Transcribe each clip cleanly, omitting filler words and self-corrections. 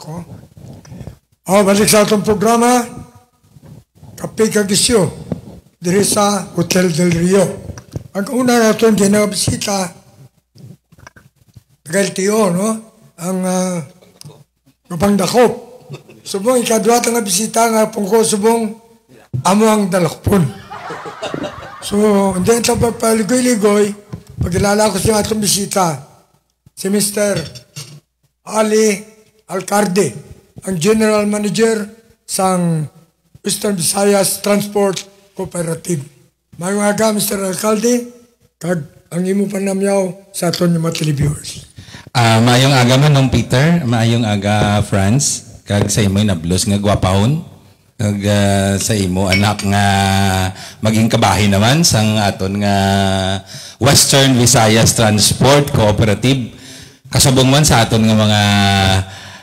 ko. Balik sa atong programa, Kape Kagisyo, diri sa Hotel del Rio. Ang una natin ginabisita, Tagal-Tio, no? Ang Kapangdakop. Subong ikadwa nga bisita nga pungko subong amo ang dalakpon. So, hindi ito pagpaligoy-ligoy, pagkilala ko siya atong bisita, si Mr. Ali Alcarde, ang General Manager sa Western Visayas Transport Cooperative. Mayong aga, Mr. Alcalde, kag ang imo panamyaw sa aton yung mga televiewers. Maayong aga man nung Peter, maayong aga Franz, kag sa imo na blues nga gwapahon, kag sa imo anak nga maging kabahin naman sang aton nga Western Visayas Transport Cooperative. Kasubong man sa aton nga mga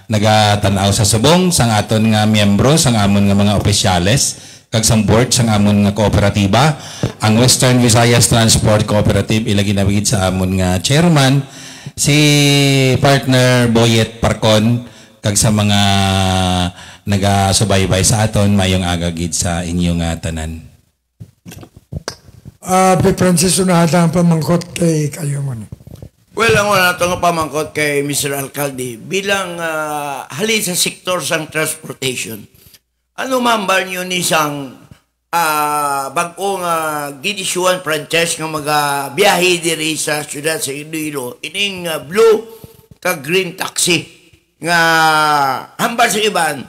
nagatanaw sa subong, sang aton nga miyembro, sang amon nga mga opisyales, kag sang board sang amon nga kooperatiba. Ang Western Visayas Transport Cooperative ilagi nabigid sa amon nga chairman, si partner Boyet Parcon, kag sa mga nagasubaybay sa aton, mayong agagid sa inyong tanan. Francis, unahata ang pamangkot kay kayo man. Well, ang wala ito nga pamangkot kay Mr. Alcalde, bilang halin sa sektor sang transportation, ano mambar nyo ni sang bagong ginisyuan franchise nga mga biyahe diri sa syudad sa Iloilo, ining blue ka green taxi nga hambal sa iban,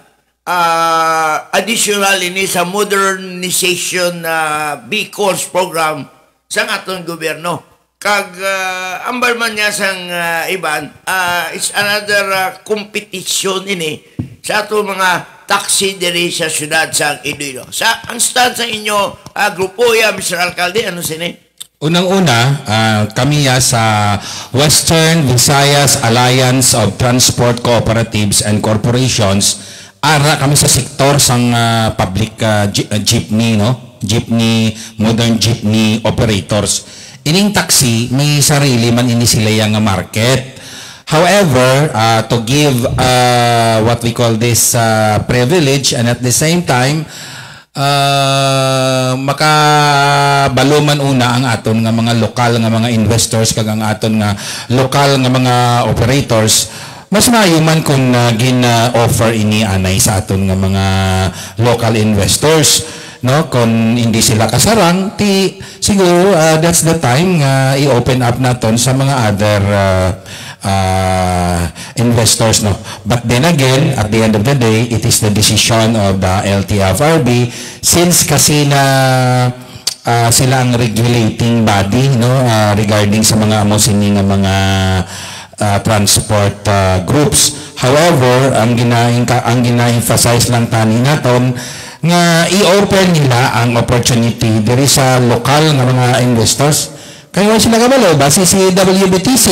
additional ini sa modernization vehicles program sa atong gobyerno. Kag ambal man niya sang iban, it's another competition ini sa atong mga taxi diri sa syudad sa Iloilo. Ang stand sa inyo, grupo Mr. Alcalde, ano sini? Unang-una, kami sa Western Visayas Alliance of Transport Cooperatives and Corporations, ara kami sa sektor sang public jeepney, no? Jeepney, modern jeepney operators. Ining taxi, may sarili man ini sila yung market. However, to give what we call this privilege, and at the same time, makabalo man una ang aton nga mga lokal nga mga investors kag ang aton nga lokal nga mga operators, mas maayo man kung gin-offer ini anay sa aton nga mga local investors, no? Kung hindi sila kasarang, siguro that's the time nga i-open up naton sa mga other investors, no? But then again, at the end of the day, it is the decision of the LTFRB, since kasi na sila ang regulating body, no, regarding sa mga amusini nga mga transport groups. However, ang gina-emphasize lang tani naton nga i-open nila ang opportunity diri sa lokal nga mga investors. Kaya sila kabalo, base si WBTC,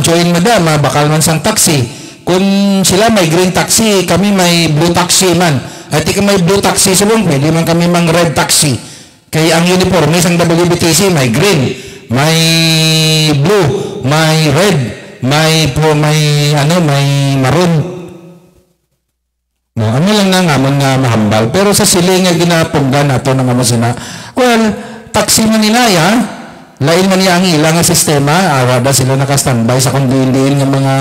join madam, bakal man sang taxi. Kung sila may green taxi, kami may blue taxi man. At ika may blue taxi subong, pwede man kami mang red taxi. Kaya ang uniform sang WBTC may green, may blue, may red, may maroon. No, ano lang na ngamon nga mahambal. Pero sa siling nga ginapugdan nato ng amasina, well, taxi man ninaya, lain man niya ang ilang nga sistema, arada sila naka-standby sa kundin-din ng mga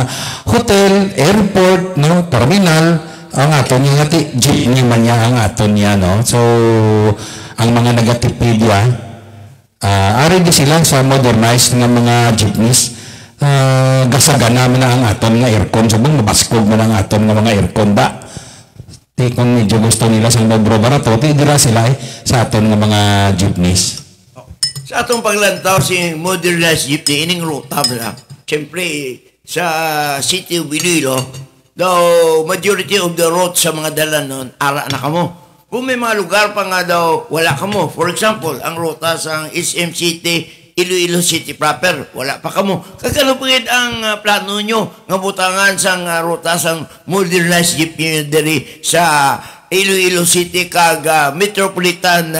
hotel, airport, no, terminal, ang aton niya ngati, jeepney man niya ang aton niya, no. So, ang mga nagatipidya, ari di sila sa modernized nga mga jeepneys, gasagan namin na ang aton nga aircon, sabong mabaskog man ang aton nga mga aircon ba? Kung medyo gusto nila sa nobro barato, dira sila sa aton nga mga jeepneys. Sa atong paglantaw si modernized jeepney, ining ruta ba? Siyempre, sa city of Iloilo, daw majority of the roads sa mga dalan nun, ara na kamo. Kung may mga lugar pa nga daw, wala kamo. For example, ang ruta sa SM City, Iloilo City proper, wala pa kamo. Kakalupagin ang plano nyo, nga butangan sa ruta sa modernized jeepney diri sa Iloilo City kag Metropolitan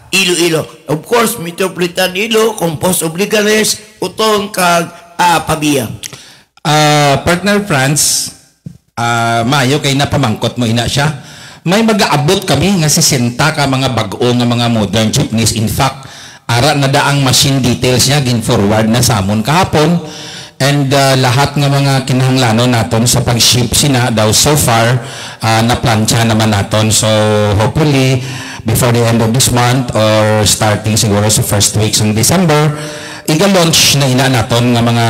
Iloilo. Of course, Metropolitan Iloilo, Compost Obligales, Utong kag Pabia. Partner Franz, Mayo kay napamangkot mo ina siya. May mag-aabot kami nga 60 ka mga bag-o nga mga modern jeepneys. In fact, ara na daang machine details niya gin-forward na samon kahapon. And lahat ng mga kinahanglanon naton sa pag-ship sina daw so far na-plancha naman naton. So hopefully before the end of this month or starting siguro sa first weeks ng December, iga-launch na ina naton nga mga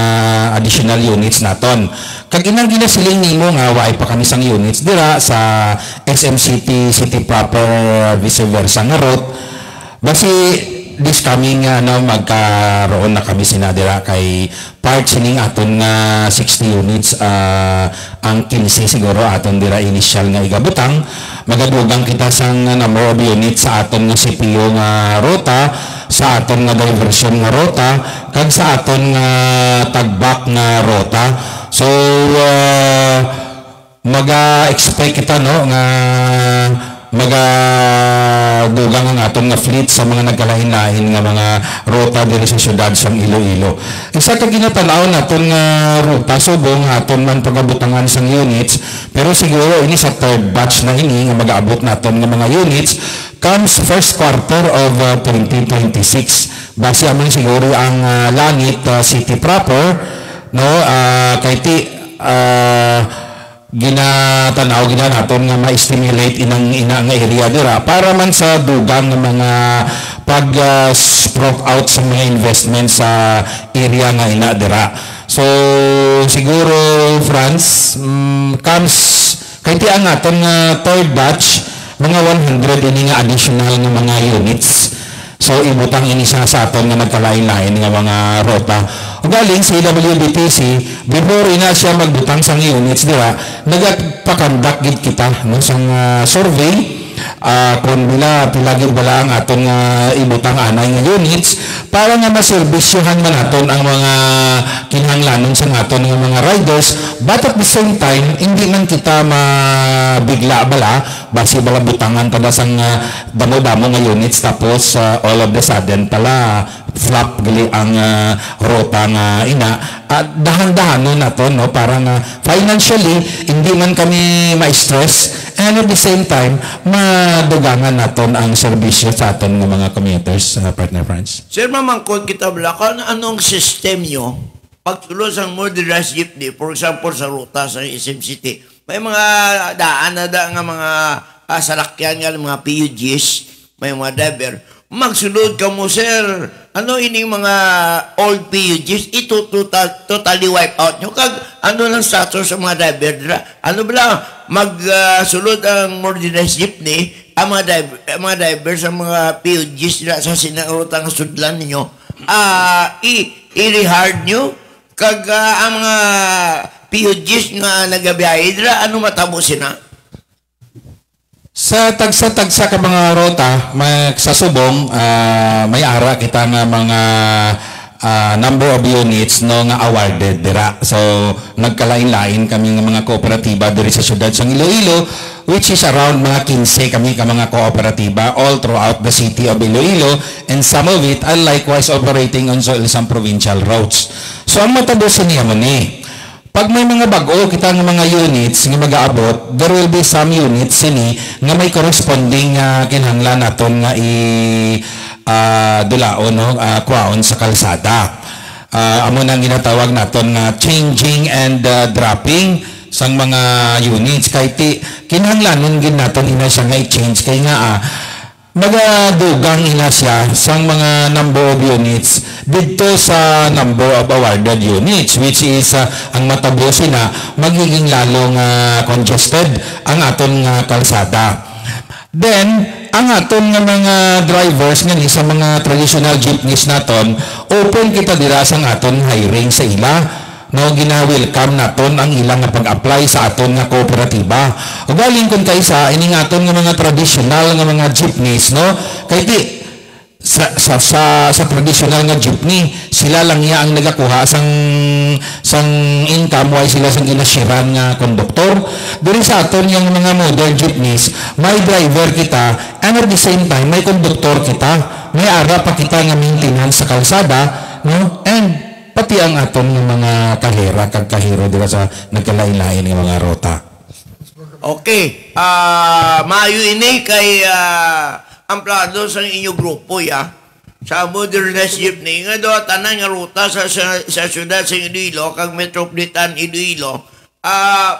additional units naton. Kag inang ginasiling nimo nga waay pa kami sang units dira sa SM City proper vice versa nga route. Basi this coming magkaroon na kami sinadira kay part sining aton nga 60 units ang 15 siguro aton dira initial nga igabutang magadugang kita sang number of units sa aton nga CPU nga rota, sa aton nga diversion nga rota, kag sa aton nga tagbak nga rota. So maga-expect kita nga magadugang ang aton nga fleet sa mga nagkalahin-lahin nga mga ruta diri sa syudad sang Iloilo. Isa ka ginatanaw naton nga ruta subong aton man pagabutangan sang units, pero siguro ini sa third batch na ini nga mag-aabot naton nga mga units comes first quarter of 2026. Base man siguro ang langit city proper kay ti ginatanaw naton nga ma-stimulate inang ina nga area dira para man sa dugang nga mga pag-sprout out sa mga investment sa area nga ina dira. So siguro France comes kay ti ang aton nga third batch mga 100 ini nga additional nga mga units. So ibutang ini sa aton nga nagkalain-lain nga mga rota. Galing sa WBTC, before ina siya magbutang sang units dira, nagpakandak gid kita sang survey kung pilagid bala ang aton nga ibutang anay nga units para nga maservisyohan man aton ang mga kinahanglanon sa aton nga mga riders, but at the same time hindi man kita mabigla bala basi bala butangan pada sang damo-damo nga units tapos all of the sudden pala flap gali ang rota nga ina dahan-dahan naton para nga financially hindi man kami ma-stress and at the same time madugangan naton ang serbisyo sa aton nga mga commuters partner France. Sir, mamangkot kita bala kung anong system nyo pagtulos ang modernized jeepney, for example sa ruta sa SM City, may mga daan na nga mga salakyan nga mga PUGs, may mga driver magsulod ka mo, sir. Ano ining mga old PUGs, ito totally wipe out nyo. Kag ano lang status sa mga driver? Ano ba magsulod ang modernized jeepney, ang mga driver sa mga PUGs sa sinarutang sudlan ninyo, i-rehard nyo. Kag ang mga PUGs nga nagabiyahe dira, ano matabo sina? Sa tagsa ka mga rota, sa subong, may ara kita nga mga number of units nga awarded dira. So nagkalain-lain kami nga mga kooperatiba diri sa syudad sang Iloilo, which is around mga 15 kami ka mga kooperatiba all throughout the city of Iloilo, and some of it are likewise operating on some provincial roads. So ang matabusin niya mo ni pag may mga bago kita ng mga units nga mag-aabot, there will be some units sini nga may corresponding kinahanglan naton nga dulaon kuwaon sa kalsada. Amo nang ginatawag naton nga changing and dropping sang mga units kay kinahanglanon gid naton ina siya nga i-change kay nga magadugang ina siya sang mga number of units dito sa number of awarded units, which is ang matabusin na magiging lalong congested ang aton kalsada. Then ang aton nga mga drivers nga sa mga traditional jeepneys naton, open kita dira sang aton hiring sa ila. Gina-welcome naton ang ilang nga pag-apply sa aton nga kooperatiba. O galing kun kaysa ining aton nga mga traditional nga mga jeepneys, kay di sa traditional nga jeepney sila lang niya ang nagakuha sang income why sila sang ginashiran nga konduktor. Diri sa aton yang mga modern jeepneys, may driver kita and at the same time may konduktor kita, may ara pa kita nga maintenance sa kalsada, and pati ang aton ng mga kahera kag kahiro dira sa nagkalain-lain ng mga rota. Okay. Maayo ini kay amplado sa inyong grupo, ya. Sa modernized jeepney, nga do, tanan nga ruta sa syudad sa Iloilo, kag Metropolitan Iloilo,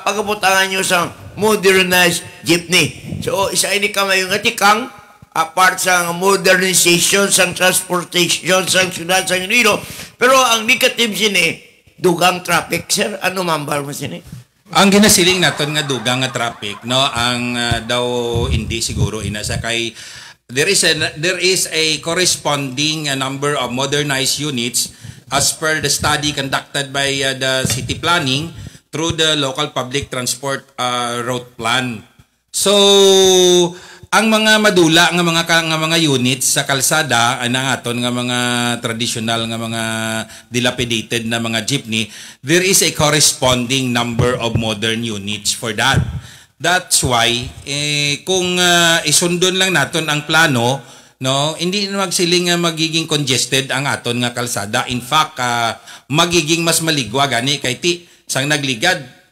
pagabutangan nyo sa modernized jeepney. So, isa ini kamayo nga tikang, apart sa modernization sa transportation sa syudad sa Iloilo. Pero ang negative sini, dugang traffic, sir. Ano mambal mo sini? Ang ginasiling naton nga dugang nga traffic, no, ang daw hindi siguro inasa kay there is a corresponding number of modernized units as per the study conducted by the city planning through the local public transport route plan. So ang mga madula nga mga units sa kalsada ana aton nga mga traditional nga mga dilapidated na mga jeepney, there is a corresponding number of modern units for that. That's why kung isundon lang naton ang plano, no, hindi na magsiling magiging congested ang aton nga kalsada. In fact, magiging mas maligwa gani kay ti sang nagligad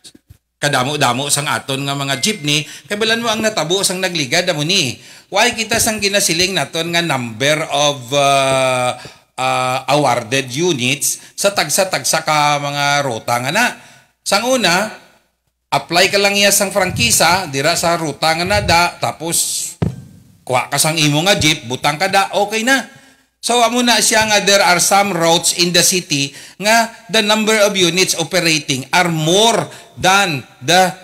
kadamo-damo sang aton nga mga jeepney, kay balan mo ang natabo sang nagligad amo ni. Why kita sang ginasiling naton nga number of awarded units sa tagsa-tagsa ka mga ruta nga na. Sang una, apply ka lang iya sang prangkisa, dira sa ruta nga nada, tapos kuha ka sang imo nga jeep, butang ka da, okay na. So amo na siya nga there are some routes in the city nga the number of units operating are more than the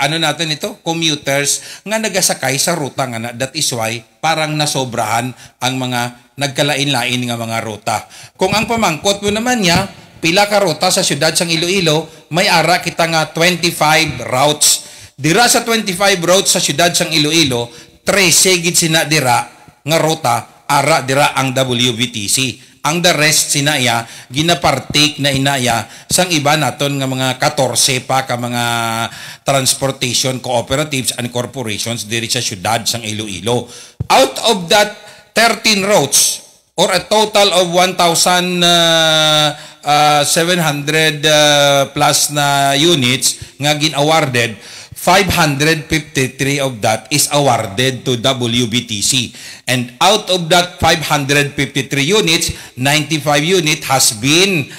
ano natin ito, commuters nga nagasakay sa ruta nga na. That is why parang nasobrahan ang mga nagkalain-lain nga mga ruta. Kung ang pamangkot mo naman niya, pila ka ruta sa siyudad sang Iloilo, may ara kita nga 25 routes. Dira sa 25 routes sa siyudad sang Iloilo, 13 gid sina dira nga ruta, ara dira ang WBTC. Ang the rest sinaya ginapartake na inaya sang iba naton nga mga 14 pa ka mga transportation cooperatives and corporations diri sa siyudad sang Iloilo. Out of that 13 routes or a total of 1,700 plus na units nga gin-awarded, 553 of that is awarded to WBTC. And out of that 553 units, 95 unit has been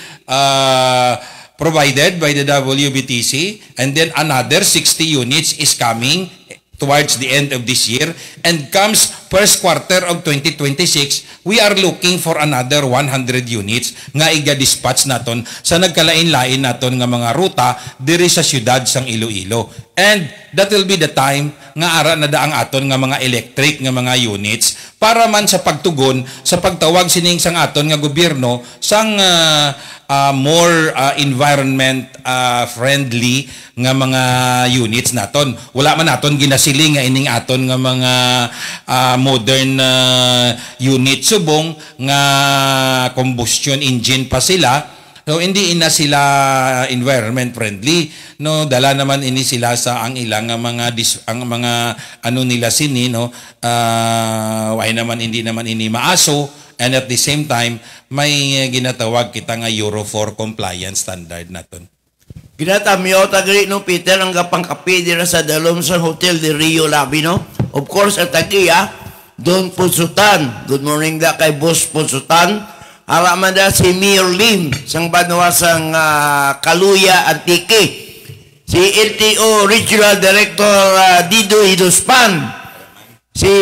provided by the WBTC, and then another 60 units is coming towards the end of this year, and comes first quarter of 2026, we are looking for another 100 units nga iga-dispatch naton sa nagkalain-lain naton nga mga ruta diri sa siyudad sang Iloilo. And that will be the time nga ara na daang aton nga mga electric nga mga units para man sa pagtugon sa pagtawag sining sang aton nga gobyerno sang more environment friendly nga mga units naton. Wala man naton ginasiling nga ining aton nga mga modern unit subong nga combustion engine pa sila. So hindi ina sila environment friendly, no, dala naman ini sila sa ang ilang mga ano nila sini, no, why naman hindi naman ini maaso, and at the same time may ginatawag kita nga Euro 4 compliance standard naton. Ginatamyo tagri no Peter ang gapangkapi dira sa dalom sa Hotel de Rio Labi, no. Of course at tagiya Don Punsutan. Good morning da kay Boss Punsutan. Aramanda si Mayor Lim sang banwa sang Kaluya Antique. Si LTO Regional Director Dido Idospan. Si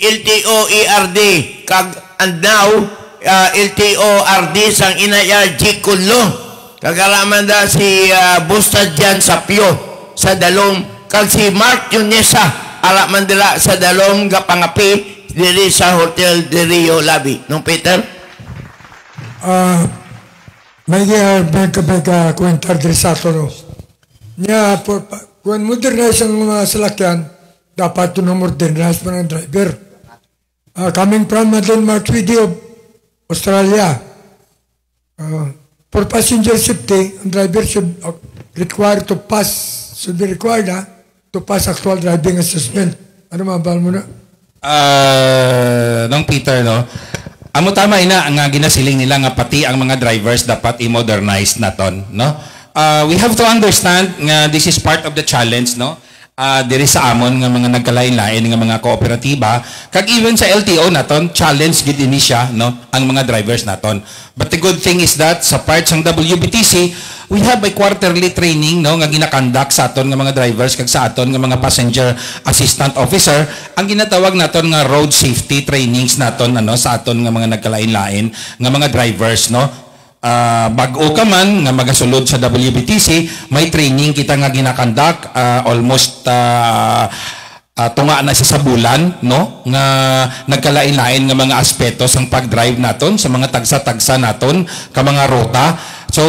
LTO ERD kag and now LTO RD sang Inaya G. Kunlo. Kag aramanda si Bustadjan Sapio sa Dalom, kag si Mark Yunesa aramanda sa Dalom gapangapi diri sa Hotel de Rio Labi. No Peter? May kwentar diri sa ato. Nya, kung modernize ang mga salakyan, dapat ito na modernize pa ng driver. Coming from Mark Tweedy of Australia, for passenger safety, ang driver should be required to pass actual driving assessment. Ano mabal mo na? Nung Peter, no? Amo tama ina nga ginasiling nila nga pati ang mga drivers dapat i-modernize naton, no? we have to understand nga this is part of the challenge, no? Diri sa amon nga mga nagkalain-lain nga mga kooperatiba, kag even sa LTO naton challenge gid ini siya, no, ang mga drivers naton. But the good thing is that sa parts ng WBTC, we have a quarterly training, no, nga ginakandak sa aton nga mga drivers kag sa aton nga mga passenger assistant officer, ang ginatawag naton nga road safety trainings naton, ano, sa aton nga mga nagkalain-lain nga mga drivers, no. Bag-o ka man nga magasulod sa WBTC, may training kita nga ginakandak almost tunga na sa bulan, no, nga nagkalain-lain nga mga aspeto sang pag-drive naton sa mga tagsa-tagsa naton ka mga ruta. So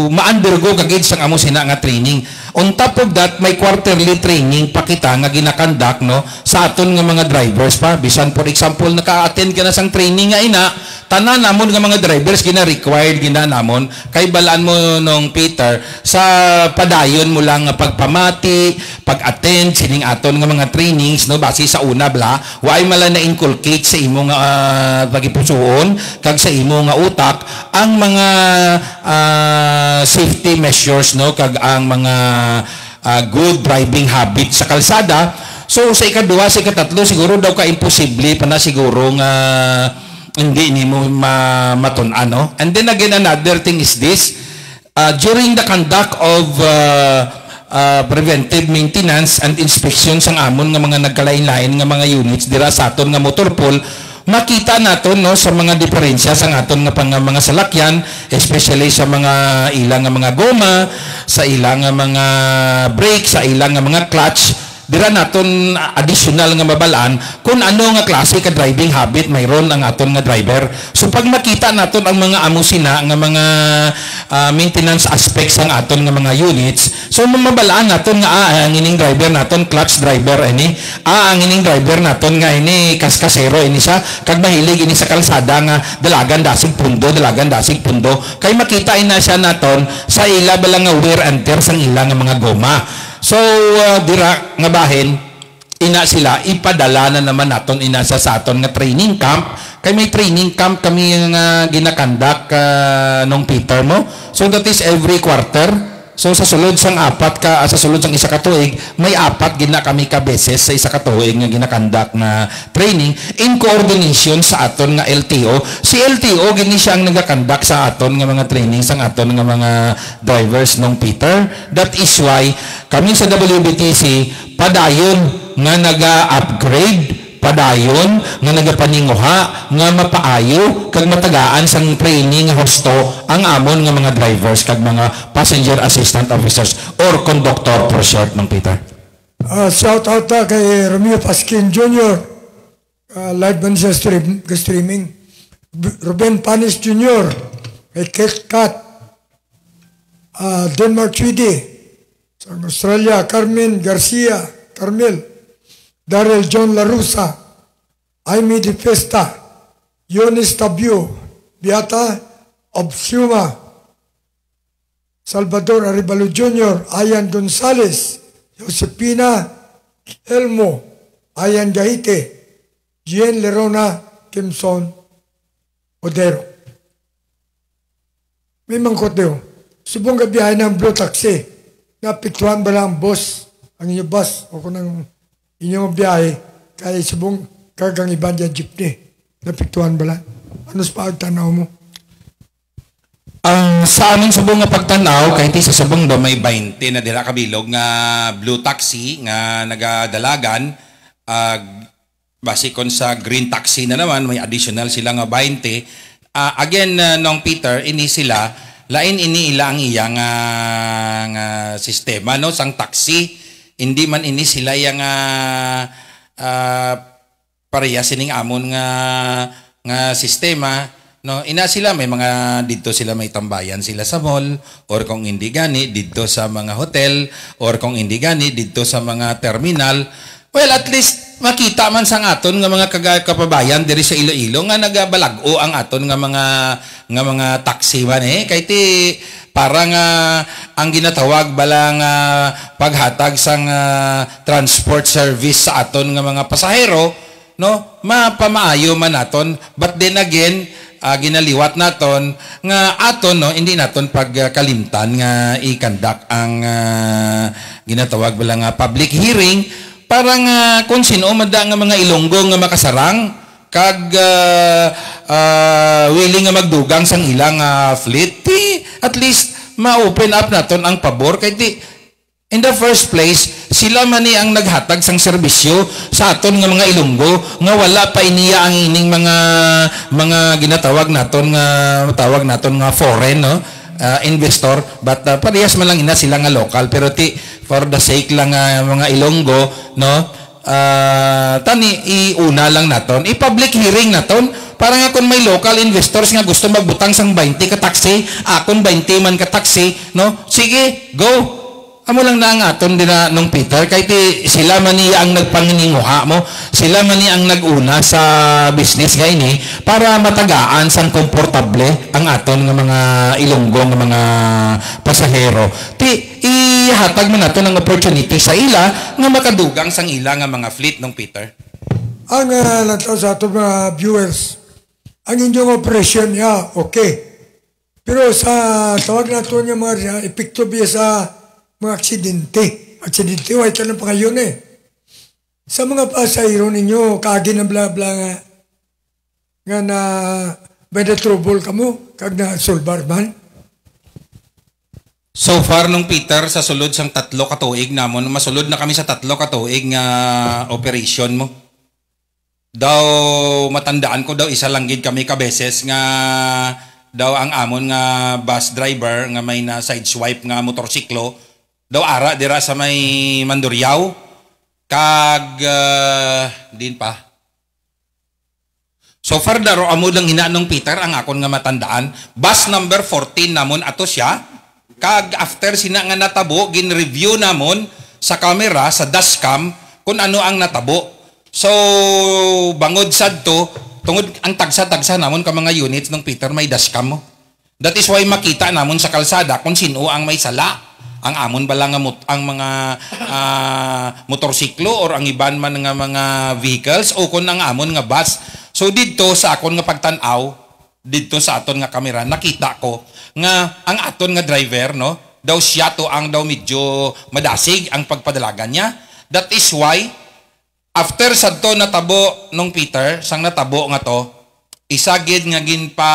ma-undergo kagid sang amo sina nga training. On top of that, may quarterly training pa kita nga ginakandak, no, sa aton nga mga drivers pa. Bisan for example naka-attend ka na sang training nga ina, tanan namon nga mga drivers gina-required namon kay balaan mo nung Peter sa padayon mo lang nga pagpamati, pag-attend sining aton nga mga trainings, no, base sa una bla waay mala na inculcate sa imo nga pagipusoon kag sa imo nga utak ang mga safety measures, no, kag ang mga good driving habits sa kalsada. So sa ikaduha, sa ikatatlo siguro daw ka imposible pa na siguro nga hindi ni mo matun-an, no? And then again, another thing is this, during the conduct of preventive maintenance and inspection sang amon nga mga nagkalain-lain nga mga units dira sa aton nga motor pool, makita naton, no, sa mga diferensya sa aton nga mga salakyan, especially sa mga ilang nga mga goma, sa ilang nga mga brake, sa ilang nga mga clutch. Dira naton additional nga mabalaan kung ano nga klase ka driving habit mayroon ang aton nga driver. So pag makita naton ang mga amusina nga mga maintenance aspects ang aton nga mga units, so mabalaan naton nga ang ining driver naton clutch driver ini, ang ining driver naton nga ini kaskasero ini sa kag mahilig ini sa kalsada nga dalagan dasig pundo kay makita ina siya naton sa ila balang nga wear and tear sang ilang nga mga goma. So dira nga bahin ina sila ipadala na naman naton ina sa aton nga training camp, kay may training camp kami nga ginakandak nung Peter mo. So that is every quarter. So sa sulod sang sa sulod sang isa ka tuig, may apat gina kami ka beses sa isa ka tuig nga ginakandak na training in coordination sa aton nga LTO. Si LTO gini siya ang nagakandak sa aton nga mga training sang aton nga mga drivers nung Peter. That is why kami sa WBTC padayon nga naga-upgrade, padayon nga nagapaninguha nga mapaayo kag matagaan sang training husto ang amon nga mga drivers kag mga passenger assistant officers or conductor for short, ng Peter. Shout out kay Romeo Pasquin Jr. Live man siya streaming. Ruben Panis Jr. kay Kate Cat. Denmark Tweedy sa Australia. Carmen Garcia Carmel. Daryl John Larusa, Aimee Di Festa, Yonis Tabio, Beata Obsuma, Salvador Arevalo Jr., Ayan Gonzales, Josepina Elmo, Ayan Gahite, Jean Lerona, Kimson Odero. May mangkot daw. Subong gabiyahin ng Blue Taxi. Napiktuhan ba lang boss, ang inyo bus, o kung ng inyong biyahe, kaya subong kagang iban dyan jeepney. Napiktuhan ba lang? Ano sa pagtanaw mo? Sa aming subong nga pagtanaw, kahit sa subong do may 20 na dira kabilog nga Blue Taxi nga nagadalagan, basikon sa Green Taxi na naman, may additional sila nga 20. Again, nung Peter, ini sila, lain ini ilang iyang nga sistema, no, sang taxi. Hindi man ini sila yung pareha sining amon nga sistema, no, ina sila may mga dito sila may tambayan sila sa mall, or kung hindi gani dito sa mga hotel, or kung hindi gani dito sa mga terminal. Well, at least makita man sang aton nga mga kapabayan diri sa Iloilo nga nagabalag-o ang aton nga mga taxi man kay ti parang ang ginatawag balang paghatag sang transport service sa aton nga mga pasahero, no, mapamaayo man naton. But then again, ginaliwat naton nga aton no hindi naton pagkalimtan nga ikandak ang ginatawag bala nga public hearing para nga kung sino mada nga mga Ilonggo nga makasarang kag willing nga magdugang sang ilang fleet at least ma-open up naton ang pabor kay in the first place sila man ni ang naghatag sang serbisyo sa aton nga mga Ilonggo nga wala pa iniya ang ining mga ginatawag naton nga foreign no investor but parehas man lang ina sila nga local pero for the sake lang mga Ilonggo no tani iuna lang naton i-public hearing naton para nga kung may local investors nga gusto magbutang sang 20 ka taxi akon 20 man ka taxi no sige go amo lang na ang aton din na nung Peter kay sila man ni ang nagpangininguha mo sila man ni ang naguna sa business nga ini para matagaan sang komportable ang aton nga mga Ilonggo nga mga pasahero ihatag man naton ang opportunity sa ila nga makadugang sang ila nga mga fleet nung Peter ang lantaw sa ato mga viewers ang inyong operation niya okay pero sa tawag nato nga mga epekto biya sa mga aksidente, wait lang pa ngayon Sa mga pasahero ninyo, kagi na bla bla nga na by the trouble ka mo, kag na solbar man. So far nung Peter, sa sulod sang 3 ka tuig namon, masulod na kami sa 3 ka tuig nga operation mo. Daw matandaan ko daw isa lang gid kami ka beses nga daw ang amon nga bus driver nga may na sideswipe nga motorsiklo daw ara dira sa may Mandurriao kag din pa so far daro amo lang hinanong Peter ang akon nga matandaan bus number 14 namon ato siya kag after sina nga natabo gin-review namon sa camera sa dashcam kung ano ang natabo so bangod sadto tungod ang tagsa-tagsa namon ka mga units ng Peter may dashcam mo that is why makita namon sa kalsada kung sino ang may sala ang amon bala nga ang mga motorsiklo or ang iban man nga mga vehicles o kun ang amon nga bus. So didto sa akon nga pagtan-aw, didto sa aton nga kamera nakita ko nga ang aton nga driver no, daw siya to ang daw medyo madasig ang pagpadalagan niya. That is why after sadto natabo nung Peter, sang natabo nga to isagid nga gin pa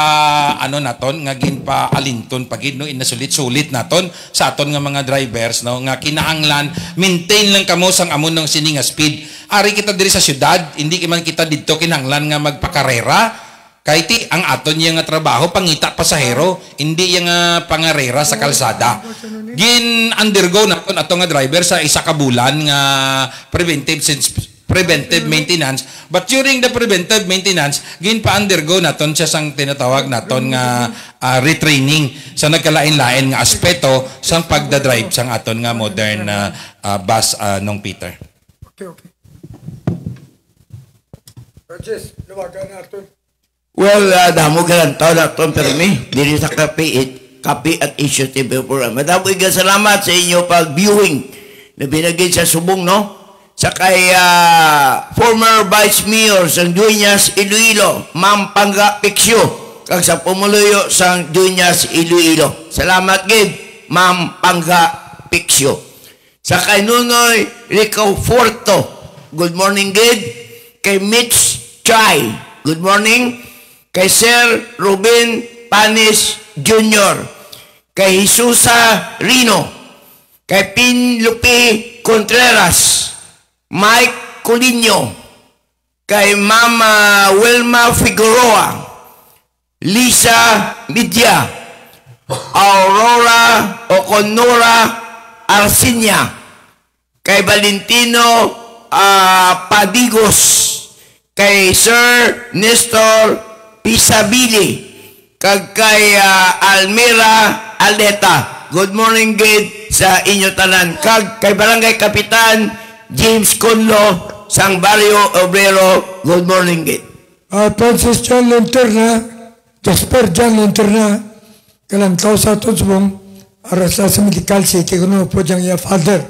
ano naton nga gin pa alinton pagid no inasulit-sulit naton sa aton nga mga drivers no nga kinahanglan maintain lang kamo sang amon ng sini nga speed ari kita diri sa syudad hindi man kita didto kinahanglan nga magpakarera kay ang aton yang nga trabaho pangita pasahero hindi yang pangarera sa kalsada gin undergo naton ato nga driver sa isa ka bulan nga preventive maintenance but during the preventive maintenance gin pa undergo naton siya sang tinatawag naton nga retraining sa nagkalain-lain nga aspeto sang pagdadrive sang aton nga modern bus nung Peter. Okay. Roges, luwagan naton. Well, damo galantaw naton permi diri sa kape at issue TV program. Madamo iga salamat sa inyo pag-viewing na binagay sa subong no. Sa kay former Vice Mayor sang Dueñas Iloilo, Ma'am Pangga Picsio, kag sa pumuluyo sang Dueñas Iloilo. Salamat gid, Ma'am Pangga Picsio. Sa kay Nunoy Rico Forto, good morning gid. Kay Mitch Chai, good morning. Kay Sir Ruben Panis Jr., kay Jesusa Rino, kay Pinlupi Contreras, Mike Colino, kay Mama Wilma Figueroa, Lisa Midya, Aurora Oconora Arsinia, kay Valentino Padigos, kay Sir Nestor Pisabili, kag kay Almira Aleta. Good morning gid sa inyo tanan. Kag kay Barangay Kapitan James Conlo sang Barrio Obrero, good morning gid. Francis John Linterna, Jasper John Linterna, kalantaw sa aton subong arasa sa medical city kuno po diyang iya father.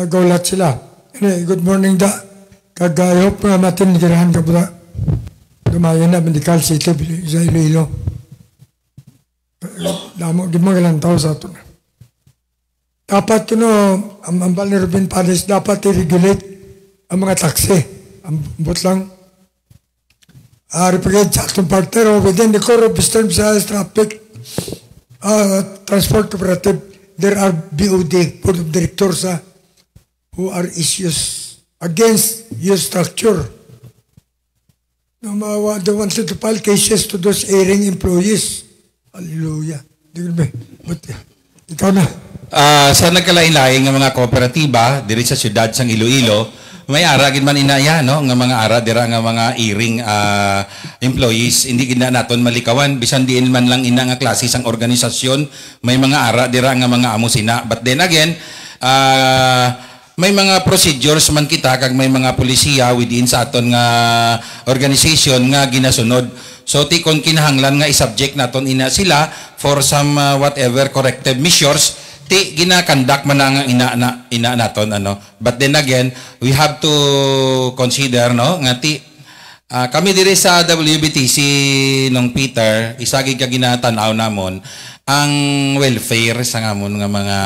Gaulat sila. Good morning da. Kag I hope matin girahan ka po da. Dumayo na, Medical City, sa Iloilo. Damo, gimagalang tao sa ito na. Dapat ang bal ni Ruben Pares, dapat i-regulate ang mga taxi. Ang but lang, Representative Jackson Partner, within the core of Eastern Visayas Traffic Transport Cooperative, there are BOD, Board of Directors, who are issues against your structure. They wanted to file cases to those airing employees. Hallelujah. But, ikaw na. Sa nagkalain-lain ng mga kooperatiba diri sa siyudad sang Iloilo, may ara gid man inaya no nga mga ara dira nga mga iring employees, hindi gid naton malikawan bisan diin man lang ina nga klase sang organisasyon, may mga ara dira nga mga amo sina. But then again, may mga procedures man kita kag may mga polisiya within sa aton nga organization nga ginasunod. So tikon kinahanglan nga i-subject naton ina sila for some whatever corrective measures ti gina-conduct man ang ina naton ano. But then again, we have to consider no nga ti kami diri sa WBTC nung Peter, isagi ka ginatanaw namon ang welfare sa amon nga mga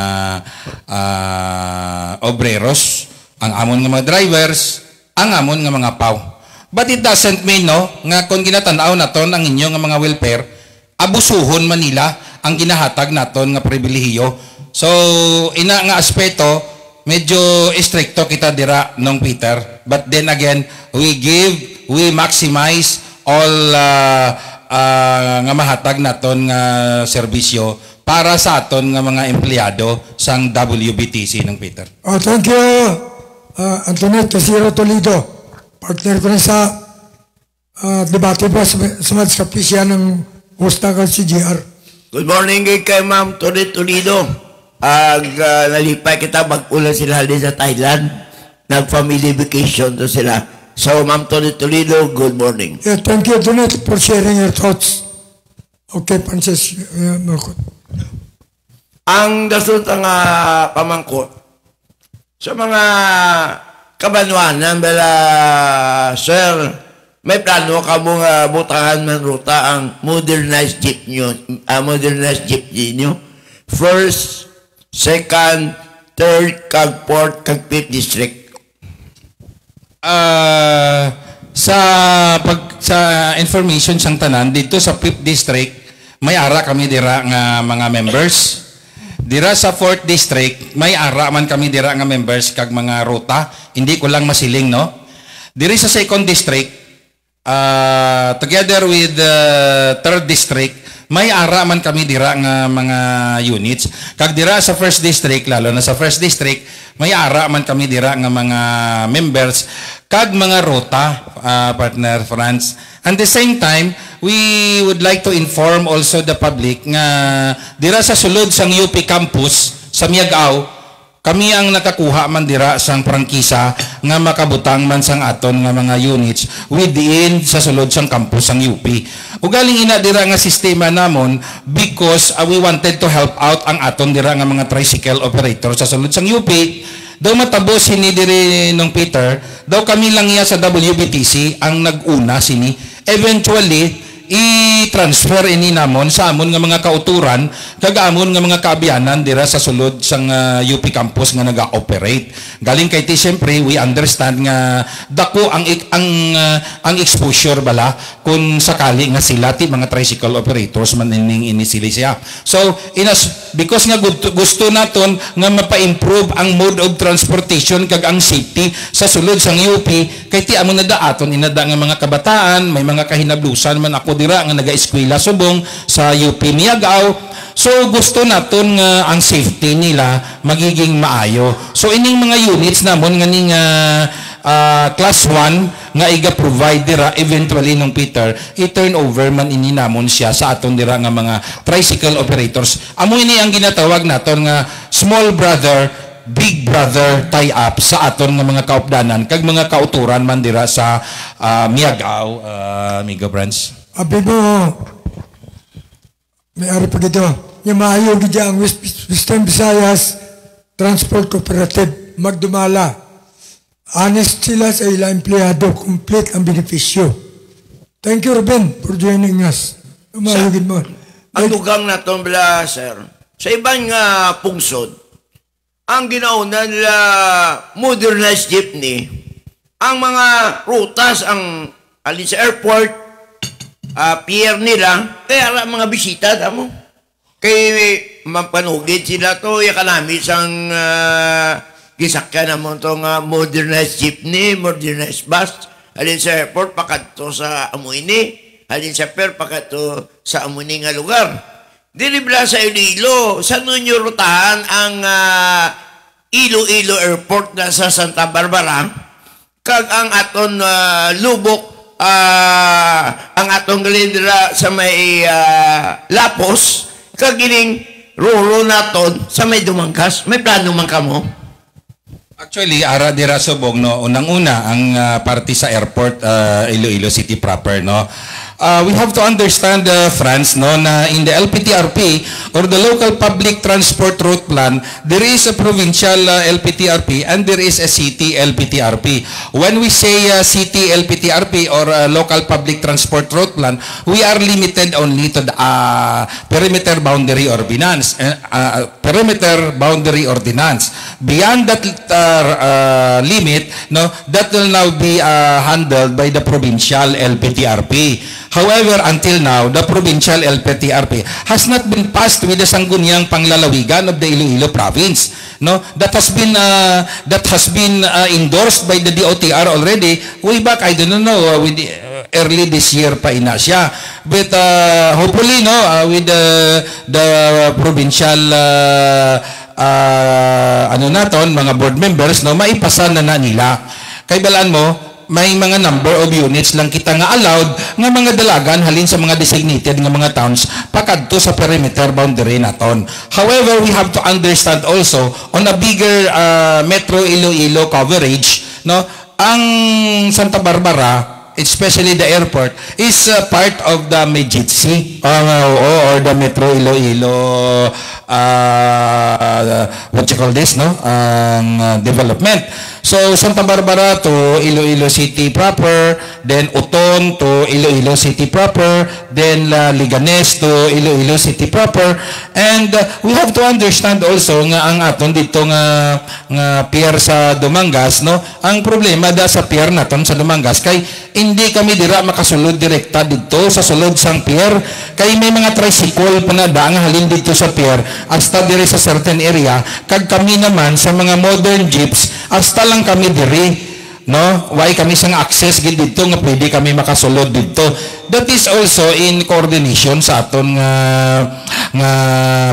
obreros, ang amon nga mga drivers, ang amon nga mga paw. But it doesn't mean no nga kung ginatanaw naton ang inyo nga mga welfare, abusuhon man nila ang ginahatag naton nga pribilehiyo. So ina nga aspeto medyo stricto kita dira nung Peter. But then again, we maximize all nga mahatag naton nga serbisyo para sa aton nga mga empleyado sang WBTC ng Peter. Oh, thank you, Antoinette Casiro Toledo. Partner ko na sa debate po sa Madskapisya ng Ustagal CGR. Good morning kay Ma'am Toledo. Nalipay kita mag-ulan sila halin sa Thailand. Nag-family vacation to sila. So, Ma'am Toledo, good morning. Yeah, thank you, Antoinette, for sharing your thoughts. Okay, Panses, Marcot. Ang dasot ang pamangkot sa mga kabanwanan, bala, sir, may plano ka mong butangan man ruta ang modernized jeepney nyo. First, second, third, kag fourth, kag fifth district. Sa information sang tanan dito sa 5th district, may ara kami dira nga mga members. Dira sa 4th district, may ara man kami dira nga members kag mga ruta, hindi ko lang masiling no. Diri sa 2nd district, together with the 3rd district, may ara man kami dira nga mga units. Kag dira sa 1st district, lalo na sa 1st district, may ara man kami dira nga mga members kag mga ruta, partner Franz. At the same time, we would like to inform also the public nga dira sa sulod sang UP campus sa Miagao, kami ang nakakuha man dira sang prangkisa nga makabutang man sang aton nga mga units within sa sulod sang campus sang UP. Ugaling ina dira nga sistema namon because we wanted to help out ang aton dira nga mga tricycle operator sa sulod sang UP. Daw matabos sini diri nung Peter, daw kami lang iya sa WBTC ang nag-una sini. Eventually, i-transfer ini namon sa amon nga mga kauturan kag amon nga mga kaabianan dira sa sulod sang UP campus nga naga-operate. Galing kay ti siyempre we understand nga dako ang exposure bala kung sakali nga sila ti mga tricycle operators man ini sila siya. So because nga gusto naton nga mapa-improve ang mode of transportation kag ang safety sa sulod sang UP kay ti amon nadaaton inada nga mga kabataan, may mga kahinablusan man ako dira nga naga-eskwela subong sa UP Miagao. So gusto naton nga ang safety nila magiging maayo. So ining mga units namon nga ning class 1 nga iga-provide dira eventually nung Peter, i-turn over man ini namon siya sa aton dira nga mga tricycle operators. Amo ini ang ginatawag naton nga small brother big brother tie-up sa aton nga mga kaupdanan kag mga kauturan man dira sa Miagao, Migo Branch. Abi mo, may ari pa gito, yung maayo gito ang Western Visayas Transport Cooperative magdumala. Honest sila sa ilang empleyado, complete ang benepisyo. Thank you, Ruben, for joining us. Umayagin mo. Ang dugang na ito, sir, sa ibang pungsod, ang ginauna nila modernized jeepney, ang mga rutas, ang alin sa airport, pier nila, kaya mga bisita, tamo. Kaya mapanugid sila to, yakanami isang gisakyan naman itong modernized jeepney, modernized bus, alin sa airport, pakato sa amuini, alin sa pier, pakato sa amuini nga lugar. Dinibla sa Iloilo, sa nyo rutahan ang Iloilo Airport na sa Santa Barbara, kag ang aton lubok, ang atong galindra sa may Lapos, kag ining ruro naton sa may Dumangkas. May plano man ka mo? Actually, ara dira subong no, unang-una ang party sa airport Iloilo City proper no. We have to understand Franz no na in the LPTRP or the local public transport route plan, there is a provincial LPTRP and there is a city LPTRP. When we say city LPTRP or local public transport route plan, we are limited only to the perimeter boundary ordinance. Perimeter boundary ordinance. Beyond that limit, no, that will now be handled by the provincial LPTRP. However, until now, the provincial LPTRP has not been passed with the sangguniang panglalawigan of the Iloilo province. No, that has been endorsed by the DOTR already way back. I don't know with early this year pa ina siya. But hopefully, no, with the provincial ano naton mga board members, no, maipasa na nila. Kay balaan mo, may mga number of units lang kita nga allowed nga mga dalagan halin sa mga designated nga mga towns pakadto sa perimeter boundary naton. However, we have to understand also on a bigger Metro Iloilo coverage, no, ang Santa Barbara, especially the airport, is part of the Medjitsi or the Metro Iloilo what you call this, no, development. So, Santa Barbara to Iloilo City proper, then Uton to Iloilo City proper, then Liganes to Iloilo City proper, and we have to understand also nga ang aton dito nga pier sa Dumangas, no, ang problema da sa pier naton sa Dumangas kay hindi kami dira makasulod direkta dito sa sulod sang pier, kay may mga tricycle pa na daang halin dito sa pier hasta dire sa certain area, kag kami naman sa mga modern jeeps hasta lang kami diri, no, why kami sang access gid dito nga pwede kami makasulod dito. That is also in coordination sa aton nga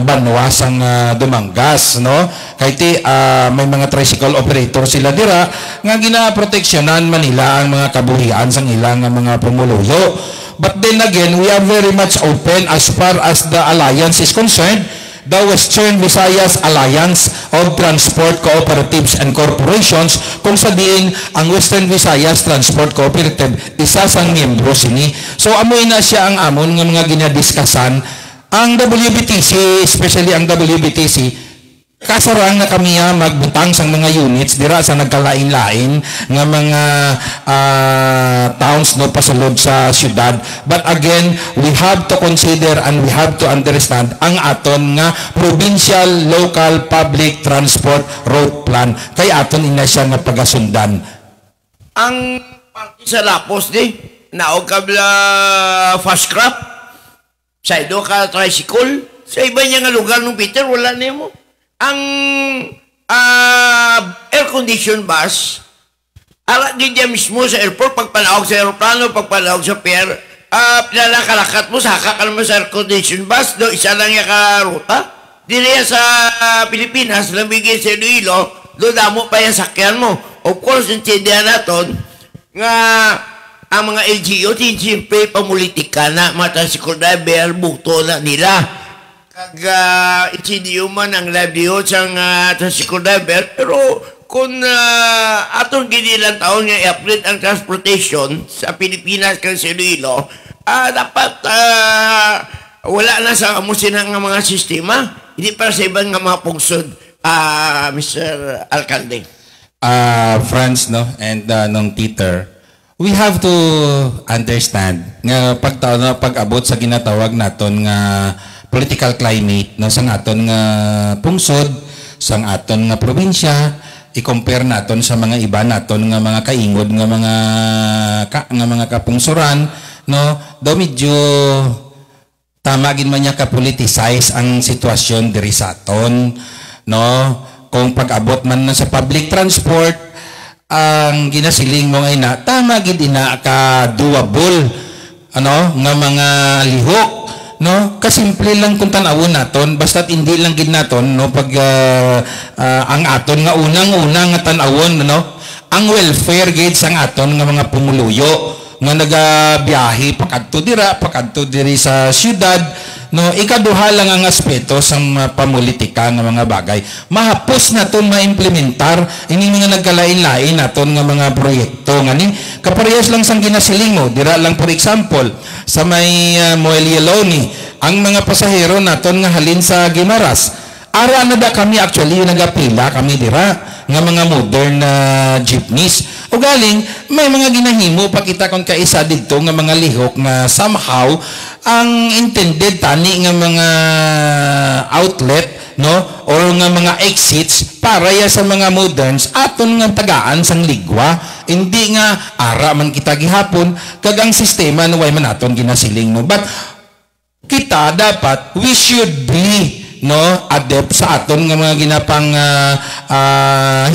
banwa sang Dumangas, no, kay ti may mga tricycle operator sila dira nga ginaproteksyonan man nila ang mga kabuhian sang ilang mga pumuluyo. But then again, we are very much open as far as the alliance is concerned, the Western Visayas Alliance of Transport Cooperatives and Corporations, kung sa diin ang Western Visayas Transport Cooperative isa sang miyembro sini. So amoy na siya ang amon nga mga ginadiskasan. Ang WBTC, especially ang WBTC, kasarang na kami magbutang sang mga units dira sa nagkalain-lain nga mga towns no pasulod sa syudad. But again, we have to consider and we have to understand ang aton nga provincial local public transport road plan, kay aton ina siya nga pagasundan. Ang party sa Lapos di naog kabla fast crop sa ido ka tricycle sa iba niya nga lugar ng Peter wala nimo. Ang air condition bus ala di dyan mismo sa airport, pagpanawag sa aeroplano, pagpanawag sa pier, pinalakalakat mo, saka ka naman sa air condition bus, do isa lang yung karuta. Dili sa Pilipinas, lamigin sa Iloilo, do damo pa yung sakyan mo. Of course, intindihan natin nga ang mga LGU, siyempre pamulitika na, mga tricycle driver, buto na nila. Kag intindihan man ang livelihood sa tricycle driver, pero kung atong ginilang taon nga i-upgrade ang transportation sa Pilipinas kang sa Iloilo, dapat wala na sa amusin ng mga sistema, hindi para sa ibang mga pungsod, Mr. Alcalde. Franz, no, and nung Peter, we have to understand nga pag-abot sa ginatawag naton nga political climate no sa aton nga pungsod, sa aton nga probinsya, i-compare naton sa mga iba naton nga mga kaingod nga mga kapungsuran no, daw medyo tama gid man niya ka-politicize ang sitwasyon diri sa aton no. Kung pag-abot man na sa public transport, ang ginasiling mo ngay na tama gid ina ka doable ano nga mga lihok no, kasimple lang kung tan-awon naton basta't hindi lang gid naton no pag ang aton nga unang-unang nga tan-awon no, ang welfare gid sang aton nga mga pumuluyo nga nagabiyahe pakadto diri sa syudad no, ikaduha lang ang aspeto sa pamulitika nga mga bagay mahapos naton maimplementar ini mga nagkalain-lain naton nga mga proyekto ngani kaparehas lang sang ginasiling mo dira lang for example sa may Moelia Loni ang mga pasahero naton nga halin sa Guimaras ara na da kami actually nagapila kami dira nga mga modern jeepneys o galing may mga ginahimo pakita kon kaisa didto nga mga lihok nga somehow ang intended tani nga mga outlet no or nga mga exits para ya sa mga moderns aton nga tagaan sang ligwa hindi nga ara man kita gihapon kag ang sistema no way man aton ginasiling no but kita dapat we should be no adept sa aton nga mga ginapang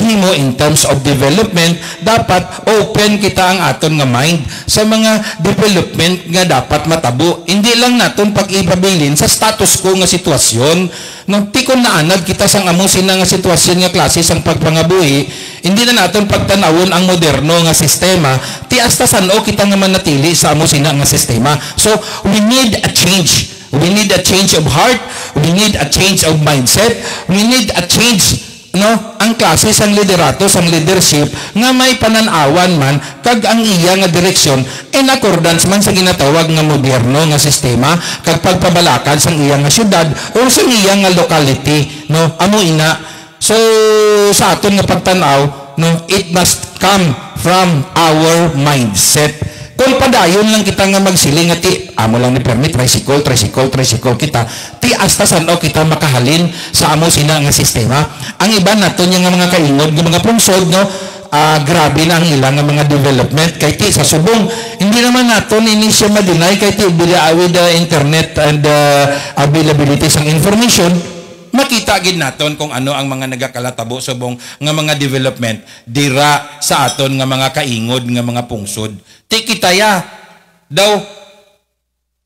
himo in terms of development dapat open kita ang aton nga mind sa mga development nga dapat matabo hindi lang naton pag-ipabilin sa status quo nga sitwasyon no tikon na anad kita sang among sina nga sitwasyon nga klase sang pagpangabuhi hindi na naton pagtanawon ang moderno nga sistema ti hasta sano kita nga manatili sa among sina nga sistema so we need a change. We need a change of heart. We need a change of mindset. We need a change, no? Ang klase sang liderato, sang leadership, nga may pananawan man, kag ang iya nga direksyon, in accordance man sa ginatawag nga moderno nga sistema, kag pagpabalakan sang iya nga syudad, o sang iya nga locality, no? Amo ina. So, sa aton nga pagtanaw, no? It must come from our mindset. Kung padayon lang kita nga magsiling nga ti amo lang ni permit tricycle kita ti hasta sano kita makahalin sa amo sina nga sistema ang iba nato nya nga mga kaingod nga mga pungsod no grabe na ang ilang nga mga development kay ti sa subong hindi naman nato ini siya madinay kay ti with the internet and availability sang information makita gid naton kung ano ang mga nagakalatabo subong nga mga development dira sa aton nga mga kaingod nga mga pungsod ti kitaya daw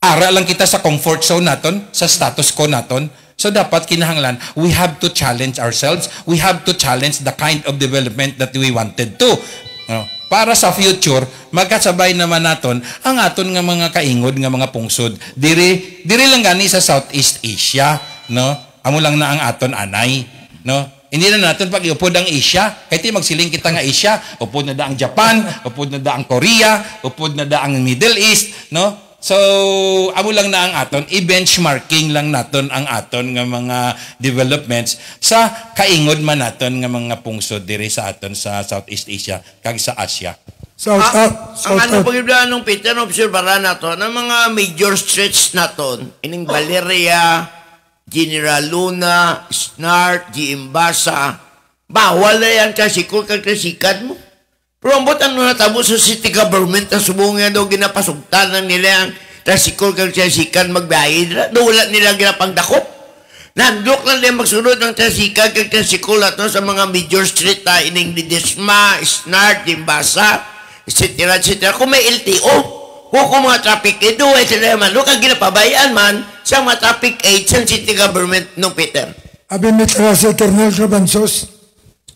ara lang kita sa comfort zone naton sa status quo naton so dapat kinahanglan we have to challenge ourselves we have to challenge the kind of development that we wanted to para sa future magkasabay naman naton ang aton nga mga kaingod nga mga pungsod diri lang gani sa Southeast Asia no amo lang na ang aton anay no hindi na natin pag-iupod ang Asia. Kahit magsiling kita nga Asia, upod na da ang Japan, upod na da ang Korea, upod na da ang Middle East, no? So, amo lang na ang aton, i-benchmarking lang naton ang aton nga mga developments sa kaingod man naton nga mga pungsod diri sa aton sa Southeast Asia kag sa Asia. Ang ano pag-iblaan nung Peter, obserbaran nato ng mga major streets naton, ining Valeria, General Luna, Snart, Giimbasa, bawal na yan kasi kung kaklasikan mo. Pero ang butan nung natabo sa city government na subungan daw ginapasugtanan nila ang trasikol kaklasikan magbayad. Wala nila ginapangdakop. Nandok lang nila magsunod ng trasikan kaklasikol ato sa mga major street na ining Ledesma, Snart, Giimbasa, etc. Kung may LTO, kung mga traffic aid, ay sila man. Kung ginapabayaan man, sa mga traffic aid sa city government no Peter. Abi mitra sa Eternal Trabansos,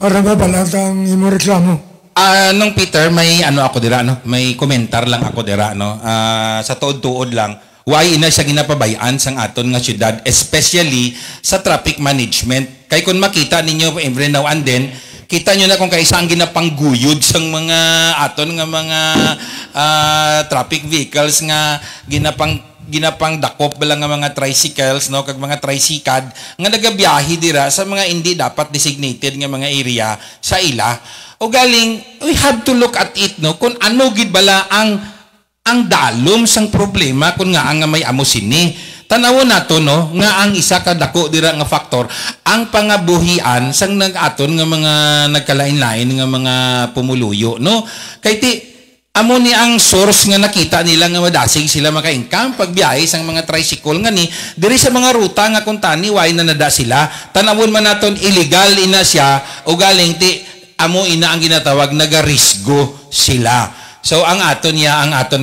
para mabalag ang imo reklamo. Nung Peter, may ano ako dira, no? May komentar lang ako dira, no? Sa tuod-tuod lang, why ina siya ginapabayaan sang aton nga syudad, especially sa traffic management. Kay kung makita ninyo every now and then, kita nyo na kung kaisa ang ginapangguyod sang mga aton nga mga traffic vehicles nga ginapang ginapang dakop bala nga mga tricycles no kag mga tricycad nga nagabiyahe dira sa mga hindi dapat designated nga mga area sa ila. O galing we have to look at it no kung ano gid bala ang dalom sang problema kung nga ang may amo sini. Tanawon nato no nga ang isa ka dako dira nga faktor ang pangabuhian sang nag-aton nga mga nagkalain-lain nga mga pumuluyo no kay ti amo ni ang source nga nakita nila nga madasig sila maka-income pagbiyahe sang mga tricycle nga ni diri sa mga ruta nga kung tani why na nada sila tanawon man naton illegal ina siya o galing ti amo ina ang ginatawag nagarisgo sila. So ang aton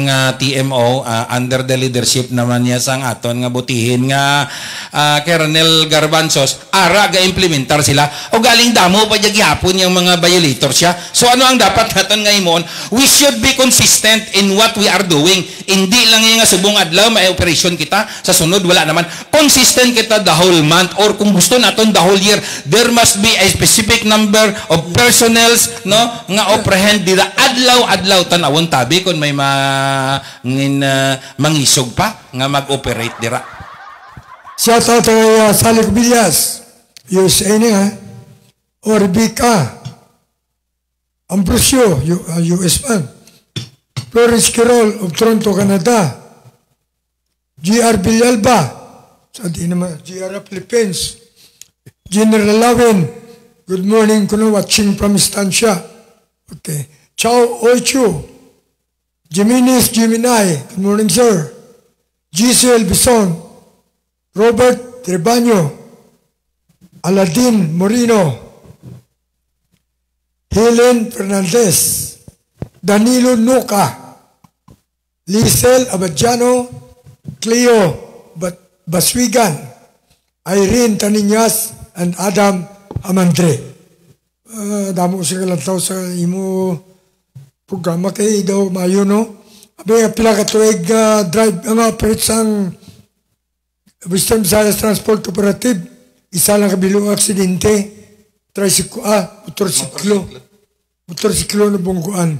nga TMO under the leadership naman niya sang aton nga butihin nga Colonel Garbanzos ara ga implementar sila o galing damo pa gyapon yung mga violators siya. So ano ang dapat naton nga imon? We should be consistent in what we are doing. Hindi lang yung nga subong adlaw may operation kita sa sunod wala naman. Consistent kita the whole month or kung gusto naton the whole year. There must be a specific number of personnels no nga operate dira adlaw tan awon tabi kung may mangisog pa nga mag-operate dira. Shout out kay Salik Villas, USA niya, Orbika, Ambrosio, US man, Flores Quirol of Toronto, Canada, GR Villalba, sa di naman, GR Philippines, General Lavin, good morning, kuno watching from Estancia. Okay. Chow Oichu, Jimenez Jimenay, good morning sir. Giselle Bison, Robert Trebaño, Aladin Morino, Helen Fernandez, Danilo Nuca, Lisel Abadjano, Cleo Baswigan, Irene Taniñas, and Adam Amandre. Damo siya kalantaw sa imo programa kay daw mayo no. Abi pila ka tuig drive ang operate sang Western Visayas Transport Cooperative. Isa lang kabilong aksidente. Motorsiklo na bungguan.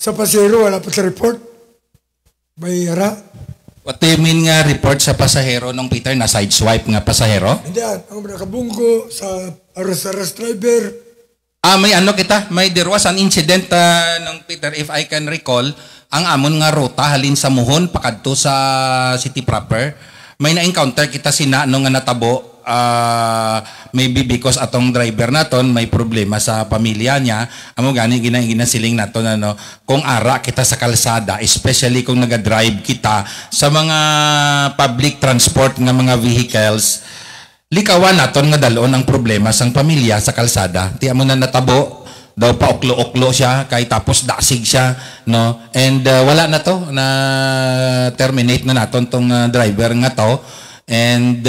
Sa pasahero wala pa sa report. May ara. What do you mean nga report sa pasahero nung Peter na sideswipe nga pasahero? Hindi, ang nakabunggo sa aras driver. May ano kita, there was an incident ng Peter, if I can recall, ang amon nga ruta halin sa Muhon, pakadto sa city proper, may na-encounter kita sina nung nga natabo, maybe because atong driver naton may problema sa pamilya niya, amo gani ginasiling naton ano, kung ara kita sa kalsada, especially kung naga-drive kita sa mga public transport nga mga vehicles, likawan naton nga dalon ang problema sang pamilya sa kalsada. Ti amo na natabo daw pa oklo-oklo siya kay tapos dasig siya no. And wala na to na terminate na naton tong driver nga to. And